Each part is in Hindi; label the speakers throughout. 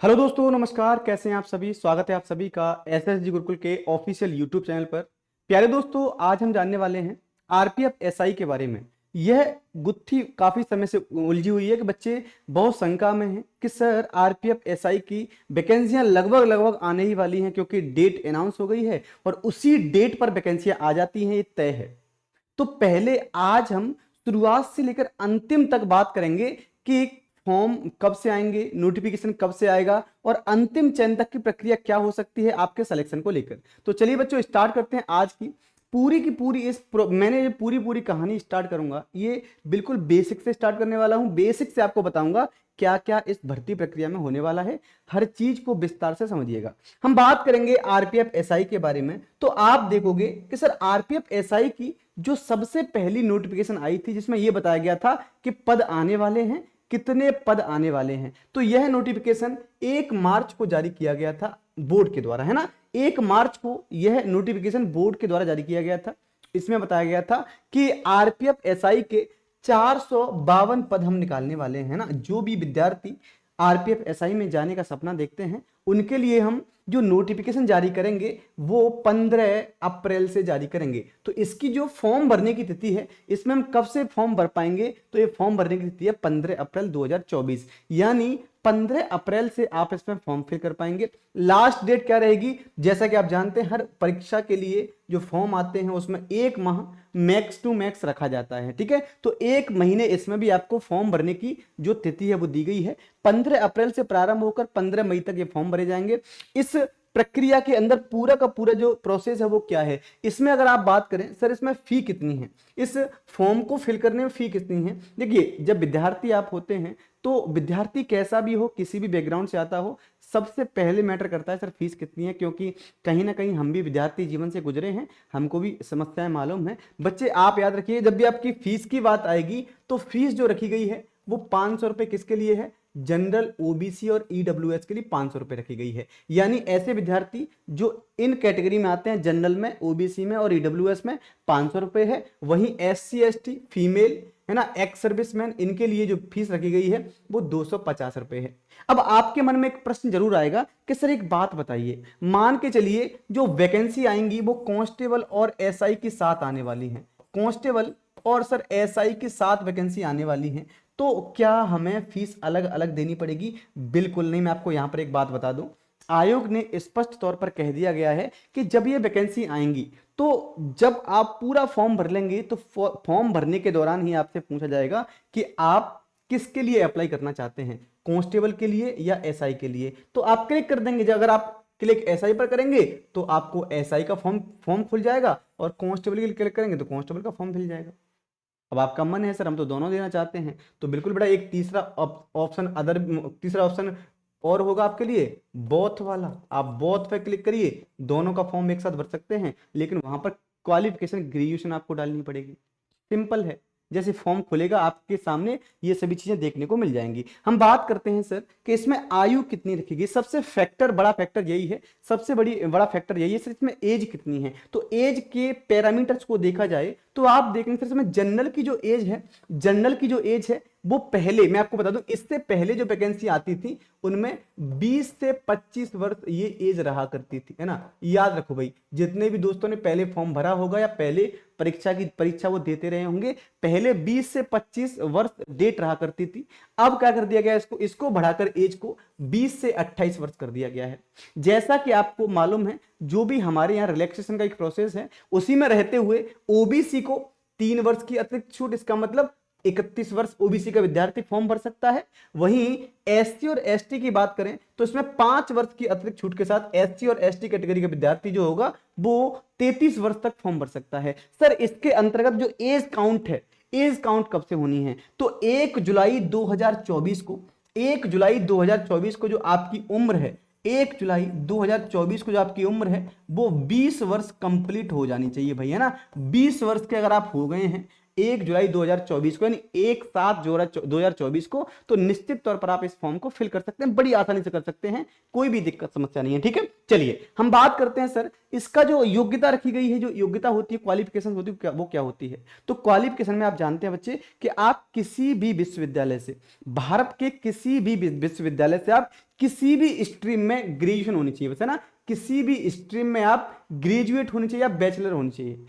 Speaker 1: हेलो दोस्तों, नमस्कार। कैसे हैं आप सभी? स्वागत है आप सभी का एसएसजी गुरुकुल के ऑफिशियल यूट्यूब चैनल पर। प्यारे दोस्तों, आज हम जानने वाले हैं आरपीएफ एसआई के बारे में। यह गुत्थी काफी समय से उलझी हुई है कि बच्चे बहुत शंका में हैं कि सर आरपीएफ एसआई की वैकेंसियां लगभग लगभग आने ही वाली हैं, क्योंकि डेट अनाउंस हो गई है और उसी डेट पर वैकेंसियां आ जाती हैं, ये तय है। तो पहले आज हम शुरुआत से लेकर अंतिम तक बात करेंगे कि फॉर्म कब से आएंगे, नोटिफिकेशन कब से आएगा और अंतिम चयन तक की प्रक्रिया क्या हो सकती है आपके सिलेक्शन को लेकर। तो चलिए बच्चों, स्टार्ट करते हैं आज की पूरी मैंने ये पूरी कहानी स्टार्ट करूंगा। ये बिल्कुल बेसिक से स्टार्ट करने वाला हूं। बेसिक से आपको बताऊंगा क्या क्या इस भर्ती प्रक्रिया में होने वाला है। हर चीज को विस्तार से समझिएगा। हम बात करेंगे आरपीएफ एसआई के बारे में, तो आप देखोगे कि सर आरपीएफ एसआई की जो सबसे पहली नोटिफिकेशन आई थी, जिसमें यह बताया गया था कि पद आने वाले हैं, कितने पद आने वाले हैं। तो यह नोटिफिकेशन 1 मार्च को जारी किया गया था बोर्ड के द्वारा, है ना। 1 मार्च को यह नोटिफिकेशन बोर्ड के द्वारा जारी किया गया था। इसमें बताया गया था कि आरपीएफ एसआई के 452 पद हम निकालने वाले हैं ना। जो भी विद्यार्थी आरपीएफ एसआई में जाने का सपना देखते हैं, उनके लिए हम जो नोटिफिकेशन जारी करेंगे वो 15 अप्रैल से जारी करेंगे। तो इसकी जो फॉर्म भरने की तिथि है, इसमें हम कब से फॉर्म भर पाएंगे, तो ये फॉर्म भरने की तिथि है 15 अप्रैल 2024, यानी 15 अप्रैल से आप इसमें फॉर्म फिल कर पाएंगे। लास्ट डेट क्या रहेगी? जैसा कि आप जानते हैं, हर परीक्षा के लिए जो फॉर्म आते हैं उसमें 1 माह मैक्स टू मैक्स रखा जाता है, ठीक है। तो 1 महीने इसमें भी आपको फॉर्म भरने की जो तिथि है वो दी गई है। 15 अप्रैल से प्रारंभ होकर 15 मई तक ये फॉर्म भरे जाएंगे। इस प्रक्रिया के अंदर पूरा का पूरा जो प्रोसेस है वो क्या है, इसमें अगर आप बात करें सर इसमें फी कितनी है, इस फॉर्म को फिल करने में फी कितनी है। देखिए, जब विद्यार्थी आप होते हैं तो विद्यार्थी कैसा भी हो, किसी भी बैकग्राउंड से आता हो, सबसे पहले मैटर करता है सर फीस कितनी है। क्योंकि कहीं ना कहीं हम भी विद्यार्थी जीवन से गुजरे हैं, हमको भी समस्याएं मालूम है। बच्चे आप याद रखिए, जब भी आपकी फीस की बात आएगी तो फीस जो रखी गई है वो 500 रुपए किसके लिए है? जनरल, ओबीसी और ईडब्ल्यूएस के लिए 500 रुपए रखी गई है। यानी ऐसे विद्यार्थी जो इन कैटेगरी में आते हैं, जनरल में, ओबीसी में और ईडब्ल्यूएस में 500 रुपए है। वहीं एससी एसटी, फीमेल, है ना, एक्स सर्विसमैन, इनके लिए जो फीस रखी गई है वो 250 रुपए है। अब आपके मन में एक प्रश्न जरूर आएगा कि सर एक बात बताइए, मान के चलिए जो वैकेंसी आएंगी वो कांस्टेबल और एसआई की साथ आने वाली है, कांस्टेबल और सर एसआई की 7 वैकेंसी आने वाली हैं, तो क्या हमें फीस अलग अलग देनी पड़ेगी? बिल्कुल नहीं। मैं आपको यहां पर एक बात बता दूं, आयोग ने स्पष्ट तौर पर कह दिया गया है कि जब ये वैकेंसी आएंगी तो जब आप पूरा फॉर्म भर लेंगे तो फॉर्म भरने के दौरान ही आपसे पूछा जाएगा कि आप किसके लिए अप्लाई करना चाहते हैं, कांस्टेबल के लिए या एसआई के लिए। तो आप क्लिक कर देंगे। अगर आप क्लिक एसआई पर करेंगे तो आपको एसआई का फॉर्म खुल जाएगा, और कांस्टेबल के लिए क्लिक करेंगे तो कांस्टेबल का फॉर्म खुल जाएगा। अब आपका मन है सर हम तो दोनों देना चाहते हैं, तो बिल्कुल बेटा एक तीसरा ऑप्शन तीसरा ऑप्शन और होगा आपके लिए, बोथ वाला। आप बोथ पे क्लिक करिए, दोनों का फॉर्म एक साथ भर सकते हैं, लेकिन वहां पर क्वालिफिकेशन ग्रेजुएशन आपको डालनी पड़ेगी। सिंपल है। जैसे फॉर्म खुलेगा आपके सामने ये सभी चीजें देखने को मिल जाएंगी। हम बात करते हैं सर कि इसमें आयु कितनी रखेगी। सबसे बड़ा फैक्टर यही है, बड़ा फैक्टर यही है सर, इसमें एज कितनी है। तो एज के पैरामीटर्स को देखा जाए तो आप देखेंगे सर इसमें जनरल की जो एज है वो पहले, मैं आपको बता दूं, इससे पहले जो वैकेंसी आती थी उनमें 20 से 25 वर्ष ये एज रहा करती थी, है ना। याद रखो भाई, जितने भी दोस्तों ने पहले फॉर्म भरा होगा या पहले परीक्षा वो देते रहे होंगे, पहले 20 से 25 वर्ष डेट रहा करती थी। अब क्या कर दिया गया, इसको बढ़ाकर एज को 20 से 28 वर्ष कर दिया गया है। जैसा कि आपको मालूम है, जो भी हमारे यहाँ रिलैक्सेशन का एक प्रोसेस है, उसी में रहते हुए ओबीसी को 3 वर्ष की अतिरिक्त छूट, इसका मतलब 31 वर्ष ओबीसी का विद्यार्थी फॉर्म भर सकता है। वहीं एससी और एसटी की बात करें तो इसमें 5 वर्ष की अतिरिक्त छूट के साथ एससी और एसटी कैटेगरी का विद्यार्थी जो होगा वो 33 वर्ष तक फॉर्म भर सकता है। सर इसके अंतर्गत जो एज काउंट है, एज काउंट कब से होनी है, तो 1 जुलाई 2024 को, 1 जुलाई 2024 को जो आपकी उम्र है, 1 जुलाई 2024 को जो आपकी उम्र है वो 20 वर्ष कंप्लीट हो जानी चाहिए भाई, है ना। 20 वर्ष के अगर आप हो गए हैं 1 जुलाई 2024 को, यानी 1/7/2024 को, तो निश्चित तौर पर आप इस फॉर्म को फिल कर सकते हैं, बड़ी आसानी से कर सकते हैं, कोई भी दिक्कत समस्या नहीं है। ठीक है, चलिए हम बात करते हैं सर, इसका जो योग्यता रखी गई है, जो योग्यता होती है, क्वालिफिकेशन होती है, वो क्या होती है? तो क्वालिफिकेशन में आप जानते हैं बच्चे कि आप किसी भी विश्वविद्यालय से, भारत के किसी भी विश्वविद्यालय से आप किसी भी स्ट्रीम में ग्रेजुएशन होनी चाहिए, बस है ना, किसी भी स्ट्रीम में आप ग्रेजुएट होनी चाहिए या बैचलर होनी चाहिए।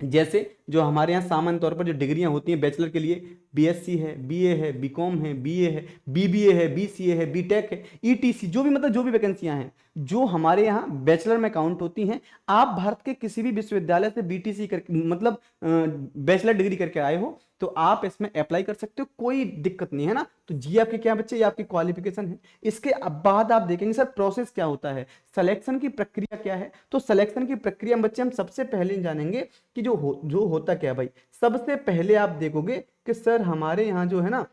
Speaker 1: जैसे जो हमारे यहाँ सामान्य तौर पर जो डिग्रियां होती हैं बैचलर के लिए, बीएससी है, बीए है, बीकॉम है, बीए है, बीबीए है, बीसीए है, बीटेक है, ईटीसी, जो भी मतलब जो भी वैकेंसियां हैं जो हमारे यहाँ बैचलर में काउंट होती हैं, आप भारत के किसी भी विश्वविद्यालय से बीटीसी कर मतलब बैचलर डिग्री करके आए हो तो आप इसमें अप्लाई कर सकते हो, कोई दिक्कत नहीं है ना। तो जी आपके क्या बच्चे, ये आपकी क्वालिफिकेशन है। इसके बाद आप देखेंगे सर प्रोसेस क्या होता है, सिलेक्शन की प्रक्रिया क्या है। तो सिलेक्शन की प्रक्रिया बच्चे हम सबसे पहले जानेंगे कि जो होता क्या है भाई। सबसे पहले आप देखोगे कि सर हमारे यहाँ जो है ना,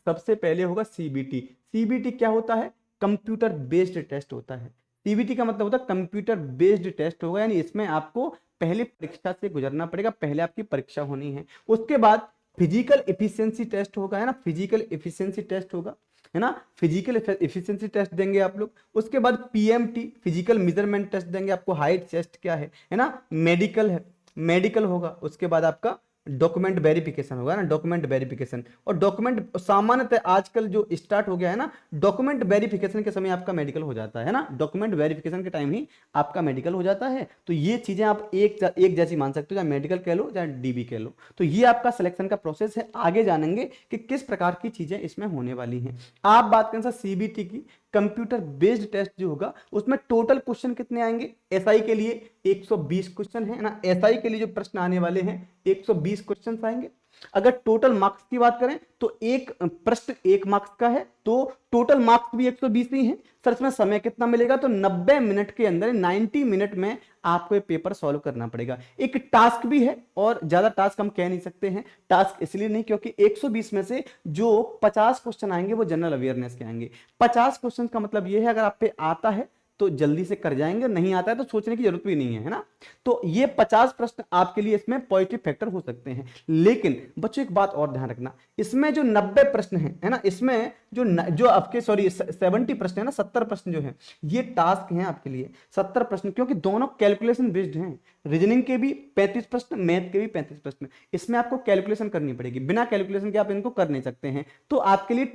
Speaker 1: सबसे पहले होगा सीबीटी। सीबीटी क्या होता है? कंप्यूटर बेस्ड टेस्ट होता है। सीबीटी का मतलब होता है कंप्यूटर बेस्ड टेस्ट होगा, यानी इसमें आपको पहले परीक्षा से गुजरना पड़ेगा, पहले आपकी परीक्षा होनी है। उसके बाद फिजिकल एफिशिएंसी टेस्ट होगा, है ना, फिजिकल एफिशिएंसी टेस्ट होगा, है ना, फिजिकल एफिशिएंसी टेस्ट देंगे आप लोग। उसके बाद पीएमटी फिजिकल मेजरमेंट टेस्ट देंगे आपको, हाइट चेस्ट क्या है ना, मेडिकल है, मेडिकल होगा। उसके बाद आपका डॉक्यूमेंट वेरिफिकेशन होगा ना, डॉक्यूमेंट वेरिफिकेशन। और डॉक्यूमेंट सामान्यतः आजकल जो स्टार्ट हो गया है ना, डॉक्यूमेंट वेरिफिकेशन के समय आपका मेडिकल हो जाता है ना, डॉक्यूमेंट वेरिफिकेशन के टाइम ही आपका मेडिकल हो जाता है। तो ये चीजें आप एक जैसी मान सकते हो, चाहे मेडिकल कह लो चाहे डीबी कह लो। तो ये आपका सिलेक्शन का प्रोसेस है। आगे जानेंगे कि किस प्रकार की चीजें इसमें होने वाली हैं। आप बात करें सर सीबीटी की, कंप्यूटर बेस्ड टेस्ट जो होगा उसमें टोटल क्वेश्चन कितने आएंगे? एसआई के लिए 120 क्वेश्चन है ना, एसआई के लिए जो प्रश्न आने वाले हैं 120 क्वेश्चन आएंगे। अगर टोटल मार्क्स की बात करें तो एक प्रश्न 1 मार्क्स का है, तो टोटल मार्क्स भी 120 ही है। सर इसमें समय कितना मिलेगा? तो 90 मिनट के अंदर, 90 मिनट में आपको ये पेपर सॉल्व करना पड़ेगा। एक टास्क भी है, और ज्यादा टास्क हम कह नहीं सकते हैं, टास्क इसलिए नहीं क्योंकि 120 में से जो 50 क्वेश्चन आएंगे वो जनरल अवेयरनेस के आएंगे। 50 क्वेश्चन का मतलब ये है अगर आप पे आता है तो जल्दी से कर जाएंगे, नहीं आता है तो सोचने की जरूरत भी नहीं है ना। तो ये 50 प्रश्न आपके लिए इसमें पॉजिटिव फैक्टर हो सकते हैं। लेकिन बच्चों एक बात और ध्यान रखना, इसमें जो 90 प्रश्न है ना, इसमें जो आपके 70 प्रश्न है ना, 70 प्रश्न जो है ये टास्क हैं आपके लिए, 70 प्रश्न, क्योंकि दोनों कैलकुलेशन बेस्ड हैं। रीजनिंग के भी 35 प्रश्न, मैथ के भी 35 प्रश्न, इसमें आपको कैलकुलेशन करनी पड़ेगी, बिना कैलकुलेशन के आप इनको कर नहीं सकते हैं। तो आपके लिए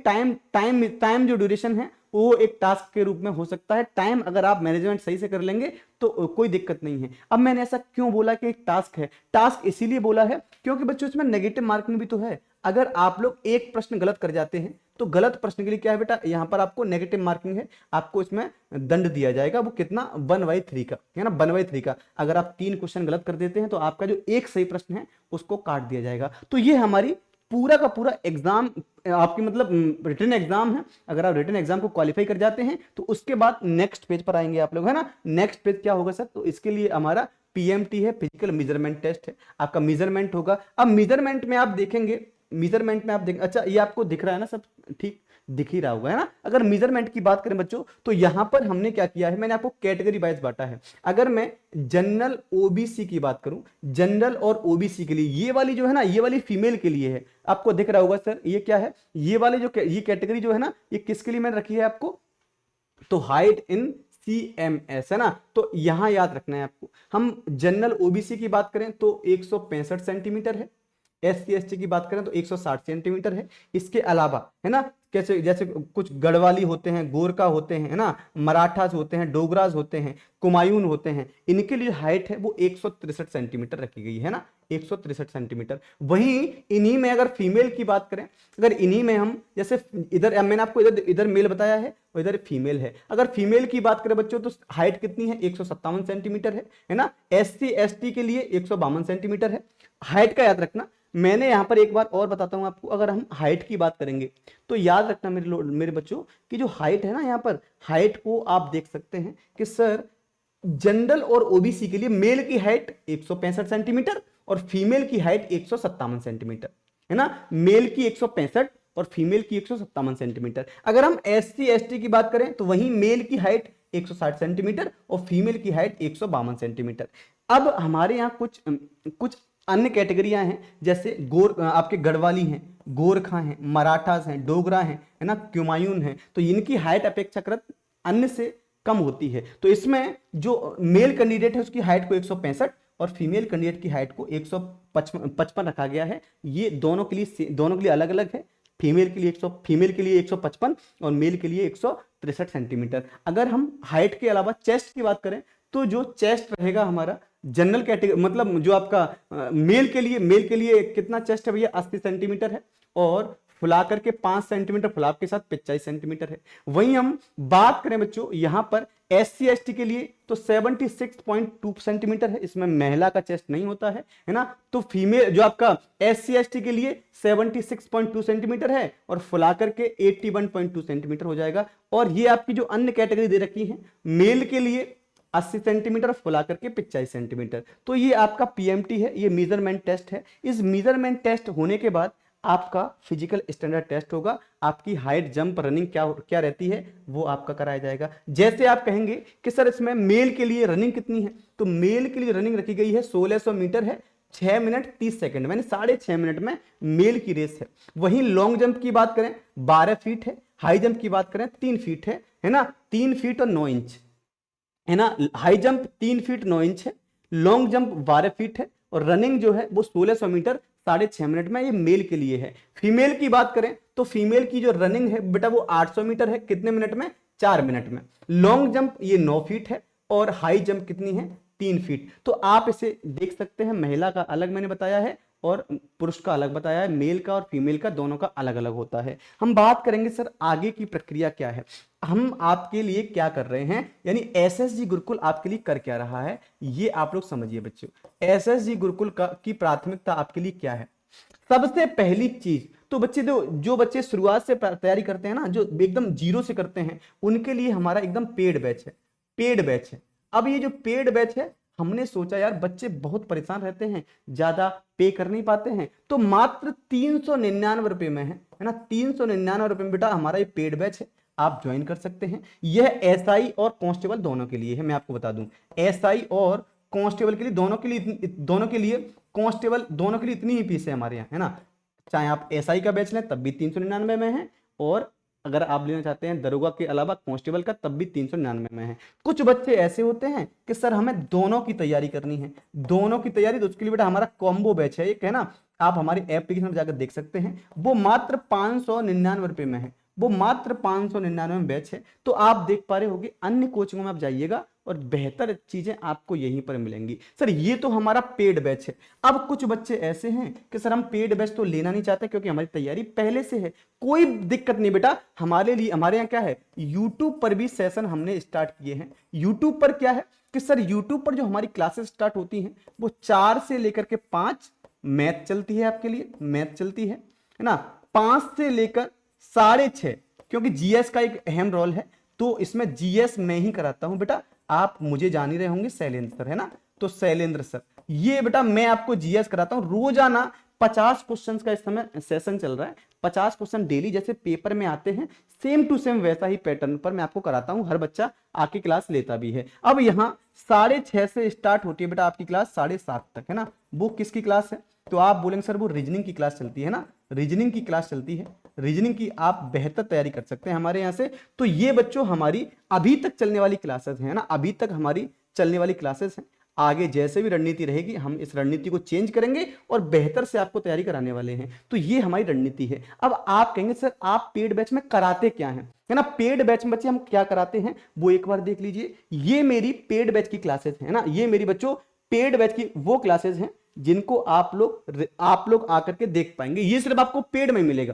Speaker 1: टाइम जो ड्यूरेशन है वो एक टास्क के रूप में हो सकता है। टाइम अगर आप मैनेजमेंट सही से कर लेंगे तो कोई दिक्कत नहीं है। अब मैंने ऐसा क्यों बोला कि एक टास्क है? टास्क इसीलिए बोला है क्योंकि बच्चों इसमें नेगेटिव मार्किंग भी तो है। अगर आप लोग एक प्रश्न गलत कर जाते हैं तो गलत प्रश्न के लिए क्या है बेटा, यहां पर आपको नेगेटिव मार्किंग है, आपको इसमें दंड दिया जाएगा। वो कितना? 1/3 का, है ना, 1/3 का। अगर आप 3 क्वेश्चन गलत कर देते हैं तो आपका जो एक सही प्रश्न है उसको काट दिया जाएगा। तो ये हमारी पूरा का पूरा एग्जाम आपकी मतलब रिटन एग्जाम है। अगर आप रिटन एग्जाम को क्वालिफाई कर जाते हैं तो उसके बाद नेक्स्ट पेज पर आएंगे आप लोग, है ना। नेक्स्ट पेज क्या होगा सर? तो इसके लिए हमारा पीएमटी है, फिजिकल मेजरमेंट टेस्ट है, आपका मेजरमेंट होगा। अब मेजरमेंट में आप देखेंगे, मेजरमेंट में आप देखें, अच्छा ये आपको दिख रहा है ना, सब ठीक दिख ही रहा होगा, है ना। अगर मेजरमेंट की बात करें बच्चों तो यहां पर हमने क्या किया है, मैंने आपको कैटेगरी वाइज बांटा है। अगर मैं जनरल ओबीसी की बात करूं, जनरल और ओबीसी के लिए ये वाली जो है ना, ये वाली फीमेल के लिए है, आपको दिख रहा होगा सर ये क्या है, ये वाले जो ये कैटेगरी जो है ना, ये किसके लिए मैंने रखी है आपको, तो हाइट इन CMS, है ना। तो यहां याद रखना है आपको। हम जनरल ओबीसी की बात करें तो 165 सेंटीमीटर है, SC ST की बात करें तो 160 सेंटीमीटर है। इसके अलावा, है ना, कैसे जैसे कुछ गढ़वाली होते हैं, गोरका होते हैं, है ना, मराठास होते हैं, डोगराज होते हैं, कुमायून होते हैं, इनके लिए हाइट है वो 163 सेंटीमीटर रखी गई है ना, 163 सेंटीमीटर। वहीं इन्हीं में अगर फीमेल की बात करें, अगर इन्हीं में हम जैसे इधर मैंने आपको इधर मेल बताया है और इधर फीमेल है, अगर फीमेल की बात करें बच्चों तो हाइट कितनी है, 157 सेंटीमीटर है ना। SC ST के लिए 152 सेंटीमीटर है। हाइट का याद रखना, मैंने यहां पर एक बार और बताता हूं आपको, अगर हम हाइट की बात करेंगे तो याद रखना मेरे बच्चों कि जो हाइट है ना, यहां पर हाइट को आप देख सकते हैं कि सर जनरल और ओबीसी के लिए मेल की हाइट 165 सेंटीमीटर और फीमेल की हाइट 157 सेंटीमीटर, है ना। मेल की 165 और फीमेल की 157 सेंटीमीटर। अगर हम SC ST की बात करें तो वहीं मेल की हाइट 160 सेंटीमीटर और फीमेल की हाइट 152 सेंटीमीटर। अब हमारे यहाँ कुछ अन्य कैटेगरियां हैं, जैसे आपके गढ़वाली हैं, गोरखा हैं, मराठास हैं, डोगरा हैं, है ना, क्युमायून हैं, तो इनकी हाइट अपेक्षाकृत अन्य से कम होती है। तो इसमें जो मेल कैंडिडेट है उसकी हाइट को 165 और फीमेल कैंडिडेट की हाइट को 155 रखा गया है। ये दोनों के लिए अलग अलग है। फीमेल के लिए 155 और मेल के लिए 163 सेंटीमीटर। अगर हम हाइट के अलावा चेस्ट की बात करें तो जो चेस्ट रहेगा हमारा जनरल कैटेगरी, मतलब जो आपका मेल के लिए कितना चेस्ट है भैया, 80 सेंटीमीटर है, और फुला करके 5 सेंटीमीटर फुलाव के साथ 45 सेंटीमीटर है। वहीं हम बात करें बच्चों यहां पर SC/ST के लिए तो 76.2 सेंटीमीटर है, इसमें महिला का चेस्ट नहीं होता है ना। तो फीमेल जो आपका SC/ST के लिए 76.2 सेंटीमीटर है और फुला करके 81.2 सेंटीमीटर हो जाएगा। और ये आपकी जो अन्य कैटेगरी दे रखी है, मेल के लिए 80 सेंटीमीटर फुला करके 45 सेंटीमीटर। तो ये आपका PMT है, ये मेजरमेंट टेस्ट है। इस मेजरमेंट टेस्ट होने के बाद आपका फिजिकल स्टैंडर्ड टेस्ट होगा, आपकी हाइट, जंप, रनिंग क्या रहती है वो आपका कराया जाएगा। जैसे आप कहेंगे कि सर इसमें मेल के लिए रनिंग कितनी है, तो मेल के लिए रनिंग रखी गई है 1600 मीटर है, 6 मिनट 30 सेकंड, मैंने 6.5 मिनट में मेल की रेस है। वहीं लॉन्ग जंप की बात करें 12 फीट है, हाई जंप की बात करें 3 फीट है ना, 3 फीट और 9 इंच है ना। हाई जंप 3 फीट 9 इंच है, लॉन्ग जंप 12 फीट है, और रनिंग जो है वो 1600 मीटर 6.5 मिनट में, ये मेल के लिए है। फीमेल की बात करें तो फीमेल की जो रनिंग है बेटा वो 800 मीटर है, कितने मिनट में, 4 मिनट में। लॉन्ग जंप ये 9 फीट है, और हाई जंप कितनी है, 3 फीट। तो आप इसे देख सकते हैं, महिला का अलग मैंने बताया है और पुरुष का अलग बताया है, मेल का और फीमेल का दोनों का अलग अलग होता है। हम बात करेंगे सर आगे की प्रक्रिया क्या है, हम आपके लिए क्या कर रहे हैं, यानी SSG गुरुकुल आपके लिए कर क्या रहा है, ये आप लोग समझिए बच्चों। SSG गुरुकुल की प्राथमिकता आपके लिए क्या है। सबसे पहली चीज तो बच्चे जो बच्चे शुरुआत से तैयारी करते हैं ना, जो एकदम जीरो से करते हैं, उनके लिए हमारा एकदम पेड बैच है, पेड बैच है। अब ये जो पेड बैच है, हमने सोचा यार बच्चे बहुत परेशान रहते हैं, ज्यादा पे कर नहीं पाते हैं, तो मात्र 399 रुपए में है ना, 399 रुपए में बेटा हमारा ये पेड बैच है, आप ज्वाइन कर सकते हैं। यह SI और कांस्टेबल दोनों के लिए है, मैं आपको बता दूं, SI और कांस्टेबल के लिए कांस्टेबल दोनों के लिए इतनी ही फीस है हमारे यहाँ, है ना। चाहे आप SI का बैच लें तब भी 399 में है, और अगर आप लेना चाहते हैं दरोगा के अलावा कांस्टेबल का तब भी 399 में है। कुछ बच्चे ऐसे होते हैं कि सर हमें दोनों की तैयारी करनी है, दोनों की तैयारी, तो उसके लिए बेटा हमारा कॉम्बो बैच है एक, है ना। आप हमारे एप्लीकेशन पर जाकर देख सकते हैं, वो मात्र 599 रुपए में है, वो मात्र 599 में बैच है। तो आप देख पा रहे होंगे अन्य कोचिंगों में आप जाइएगा और बेहतर चीजें आपको यहीं पर मिलेंगी। सर ये तो हमारा पेड बैच है। अब कुछ बच्चे ऐसे हैं कि सर हम पेड बैच तो लेना नहीं चाहते क्योंकि हमारी तैयारी पहले से है। कोई दिक्कत नहीं बेटा, हमारे यहाँ क्या है, यूट्यूब पर भी सेशन हमने स्टार्ट किए हैं। यूट्यूब पर क्या है कि सर यूट्यूब पर जो हमारी क्लासेस स्टार्ट होती हैं वो 4 से लेकर के 5 मैथ चलती है, आपके लिए मैथ चलती है ना, 5 से लेकर 6:30, क्योंकि GS का एक अहम रोल है, तो इसमें GS मैं ही कराता हूं बेटा। आप मुझे जान ही रहे होंगे, शैलेंद्र सर, है ना, तो शैलेंद्र सर, ये बेटा मैं आपको GS कराता हूं। रोजाना 50 क्वेश्चंस का इस समय सेशन चल रहा है, 50 क्वेश्चन डेली जैसे पेपर में आते हैं, सेम टू सेम वैसा ही पैटर्न पर मैं आपको कराता हूं, हर बच्चा आके क्लास लेता भी है। अब यहाँ 6:30 से स्टार्ट होती है बेटा आपकी क्लास 7:30 तक, है ना। वो किसकी क्लास है, तो आप बोलेंगे सर वो रीजनिंग की क्लास चलती है ना, रीजनिंग की क्लास चलती है, रीजनिंग की आप बेहतर तैयारी कर सकते हैं हमारे यहाँ से। तो ये बच्चों हमारी अभी तक चलने वाली क्लासेस हैं ना, अभी तक हमारी चलने वाली क्लासेस हैं। आगे जैसे भी रणनीति रहेगी हम इस रणनीति को चेंज करेंगे और बेहतर से आपको तैयारी कराने वाले हैं। तो ये हमारी रणनीति है। अब आप कहेंगे सर आप पेड बैच में कराते क्या हैं, है ना, पेड बैच में बच्चे हम क्या कराते हैं वो एक बार देख लीजिए। ये मेरी पेड बैच की क्लासेस है ना, ये मेरी बच्चों पेड बैच की वो क्लासेस हैं जिनको आप लोग आकर के देख पाएंगे। ये सिर्फ आपको पेड में मिलेगा,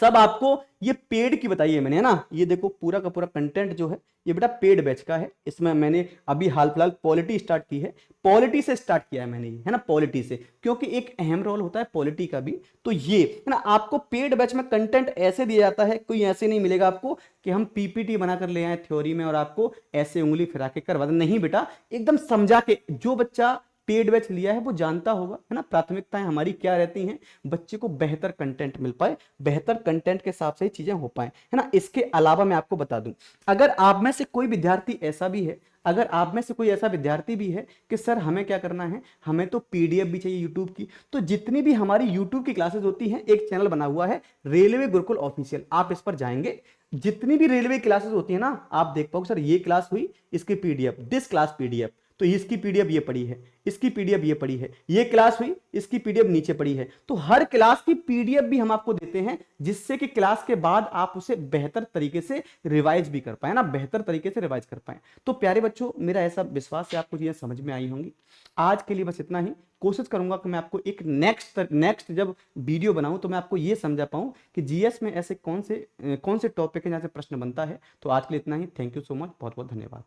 Speaker 1: सब आपको ये पेड की बताई है मैंने, है ना। ये देखो पूरा का पूरा कंटेंट जो है ये बेटा पेड बैच का है। इसमें मैंने अभी हाल फिलहाल पॉलिटी स्टार्ट की है, पॉलिटी से स्टार्ट किया है मैंने, है ना, पॉलिटी से, क्योंकि एक अहम रोल होता है पॉलिटी का भी। तो ये है ना, आपको पेड बैच में कंटेंट ऐसे दिया जाता है, कोई ऐसे नहीं मिलेगा आपको कि हम PPT बनाकर ले आए थ्योरी में और आपको ऐसे उंगली फिरा के करवा दें, नहीं बेटा, एकदम समझा के। जो बच्चा पेड बैच लिया है वो जानता होगा, है ना, प्राथमिकताएं हमारी क्या रहती हैं, बच्चे को बेहतर कंटेंट मिल पाए, बेहतर कंटेंट के हिसाब से ही चीजें हो पाए, है ना। इसके अलावा मैं आपको बता दूं, अगर आप में से कोई विद्यार्थी ऐसा भी है, अगर आप में से कोई ऐसा विद्यार्थी भी है कि सर हमें क्या करना है, हमें तो पीडीएफ भी चाहिए यूट्यूब की, तो जितनी भी हमारी यूट्यूब की क्लासेस होती हैं, एक चैनल बना हुआ है रेलवे गुरुकुल ऑफिशियल, आप इस पर जाएंगे, जितनी भी रेलवे क्लासेस होती है ना, आप देख पाओगे सर ये क्लास हुई, इसकी पीडीएफ, दिस क्लास पीडीएफ, तो इसकी पीडीएफ ये पड़ी है, इसकी पीडीएफ ये पड़ी है, ये क्लास हुई, इसकी पीडीएफ नीचे पड़ी है। तो हर क्लास की पीडीएफ भी हम आपको देते हैं, जिससे कि क्लास के बाद आप उसे बेहतर तरीके से रिवाइज भी कर पाए ना, बेहतर तरीके से रिवाइज कर पाए। तो प्यारे बच्चों, मेरा ऐसा विश्वास है आपको चीजें समझ में आई होंगी। आज के लिए बस इतना ही। कोशिश करूंगा कि मैं आपको एक नेक्स्ट जब वीडियो बनाऊं तो मैं आपको ये समझा पाऊं कि जीएस में ऐसे कौन से टॉपिक है जहां से प्रश्न बनता है। तो आज के लिए इतना ही। थैंक यू सो मच, बहुत बहुत धन्यवाद।